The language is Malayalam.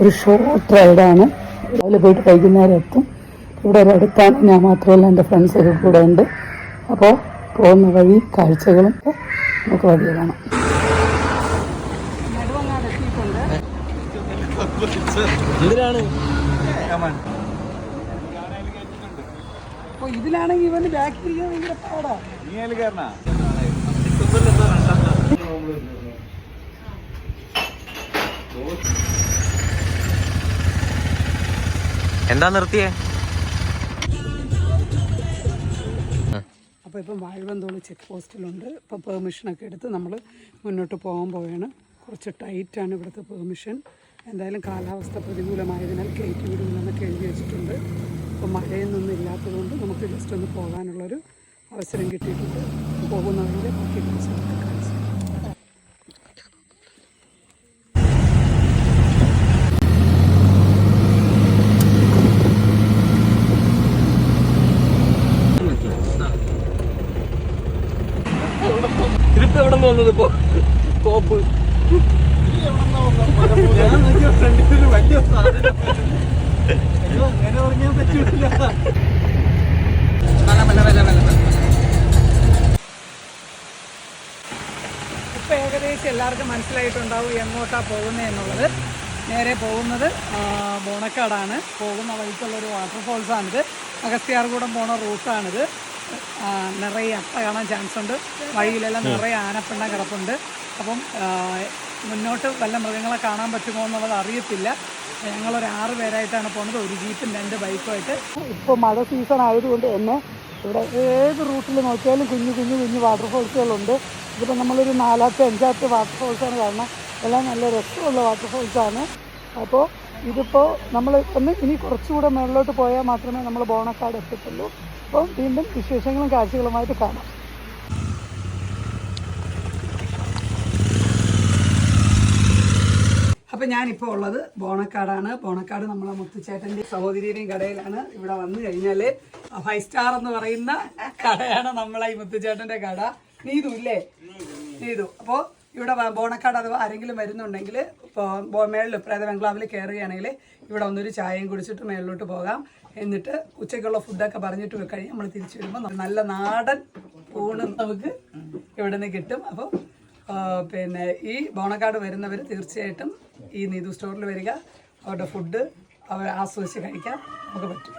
ഒരു ഷോർട്ട് റൈഡാണ്. രാവിലെ പോയിട്ട് വൈകുന്നേരം എത്തും. ഇവിടെ ഒരു അടുത്താണ്. ഞാൻ മാത്രമല്ല, എൻ്റെ ഫ്രണ്ട്സൊക്കെ കൂടെ ഉണ്ട്. അപ്പോൾ പോകുന്ന വഴി കാഴ്ചകളും നമുക്ക് വഴിയെ കാണാം. ഇതിലാണെങ്കിൽ ഇവന് ബാക്ക് തിരിക്കാൻ ഭയങ്കര പാടാ. എന്താ നിർത്തിയേ? അപ്പോൾ ഇപ്പം വാഴവന്തോളി ചെക്ക് പോസ്റ്റിലുണ്ട്. ഇപ്പോൾ പെർമിഷനൊക്കെ എടുത്ത് നമ്മൾ മുന്നോട്ട് പോകാൻ പോവുകയാണ്. കുറച്ച് ടൈറ്റാണ് ഇവിടുത്തെ പെർമിഷൻ. എന്തായാലും കാലാവസ്ഥ പ്രതികൂലമായതിനാൽ കയറ്റി വിടുമെന്നൊക്കെ എഴുതി വെച്ചിട്ടുണ്ട്. ഇപ്പോൾ മഴയൊന്നും ഇല്ലാത്തതുകൊണ്ട് നമുക്ക് ജസ്റ്റ് ഒന്ന് പോകാനുള്ളൊരു അവസരം കിട്ടിയിട്ടുണ്ട്. പോകുന്ന വഴിയിൽ ബാക്കി കാഴ്ചകളൊക്കെ കാണിച്ചു. എവിടെ നിന്ന് വന്നത് ഇപ്പോ കോപ്പ് ഇപ്പം ഏകദേശം എല്ലാവർക്കും മനസ്സിലായിട്ടുണ്ടാവും എങ്ങോട്ടാണ് പോകുന്നത് എന്നുള്ളത്. നേരെ പോകുന്നത് ബോണക്കാടാണ്. പോകുന്ന വഴിക്കുള്ളൊരു വാട്ടർഫോൾസാണിത്. അഗസ്ത്യാർകൂടം പോണ റൂട്ടാണിത്. നിറയെ അട്ട കാണാൻ ചാൻസ് ഉണ്ട്. വഴിയിലെല്ലാം നിറയെ ആനപ്പിണ്ടം കിടപ്പുണ്ട്. അപ്പം മുന്നോട്ട് വല്ല മൃഗങ്ങളെ കാണാൻ പറ്റുമോ എന്നുള്ളത് അറിയത്തില്ല. ഞങ്ങളൊരു 6 പേരായിട്ടാണ് പോകുന്നത്. ഒരു ജീപ്പും 2 ബൈക്കുമായിട്ട്. ഇപ്പോൾ മഴ സീസൺ ആയതുകൊണ്ട് തന്നെ ഇവിടെ ഏത് റൂട്ടിൽ നോക്കിയാലും കുഞ്ഞു കുഞ്ഞു കുഞ്ഞു വാട്ടർഫോൾസുകളുണ്ട്. ഇതിപ്പോൾ നമ്മളൊരു 4-ാമത്തെ 5-ാമത്തെ വാട്ടർഫോൾസാണ് കാണുന്നത്. എല്ലാം നല്ല രസമുള്ള വാട്ടർഫോൾസാണ്. അപ്പോൾ ഇതിപ്പോൾ നമ്മൾ ഇനി കുറച്ചുകൂടെ മുകളിലോട്ട് പോയാൽ മാത്രമേ നമ്മൾ ബോണക്കാട് എത്തത്തുള്ളൂ. അപ്പോൾ വീണ്ടും വിശേഷങ്ങളും കാഴ്ചകളുമായിട്ട് കാണാം. അപ്പം ഞാനിപ്പോൾ ഉള്ളത് ബോണക്കാടാണ്. ബോണക്കാട് നമ്മളെ മുത്തുച്ചേട്ടൻ്റെ സഹോദരിയുടെയും കടയിലാണ്. ഇവിടെ വന്നു കഴിഞ്ഞാൽ 5 സ്റ്റാർ എന്ന് പറയുന്ന കടയാണ് നമ്മളെ ഈ മുത്തുച്ചേട്ടൻ്റെ കട. നീതു ഇല്ലേ? നീതു. അപ്പോൾ ഇവിടെ ബോണക്കാട് അഥവാ ആരെങ്കിലും വരുന്നുണ്ടെങ്കിൽ ഇപ്പോൾ മേളിൽ പ്രേത ബംഗ്ലാവിൽ കയറുകയാണെങ്കിൽ ഇവിടെ വന്നൊരു ചായയും കുടിച്ചിട്ട് മേളിലോട്ട് പോകാം. എന്നിട്ട് ഉച്ചയ്ക്കുള്ള ഫുഡൊക്കെ പറഞ്ഞിട്ട് കഴിഞ്ഞ് നമ്മൾ തിരിച്ചു വരുമ്പോൾ നല്ല നാടൻ ഊണ് നമുക്ക് ഇവിടെ നിന്ന് കിട്ടും. അപ്പോൾ പിന്നെ ഈ ബോണക്കാട് വരുന്നവർ തീർച്ചയായിട്ടും ഈ നീതു സ്റ്റോറിൽ വരിക. അവരുടെ ഫുഡ് അവർ ആസ്വദിച്ച് കഴിക്കാൻ നമുക്ക് പറ്റും.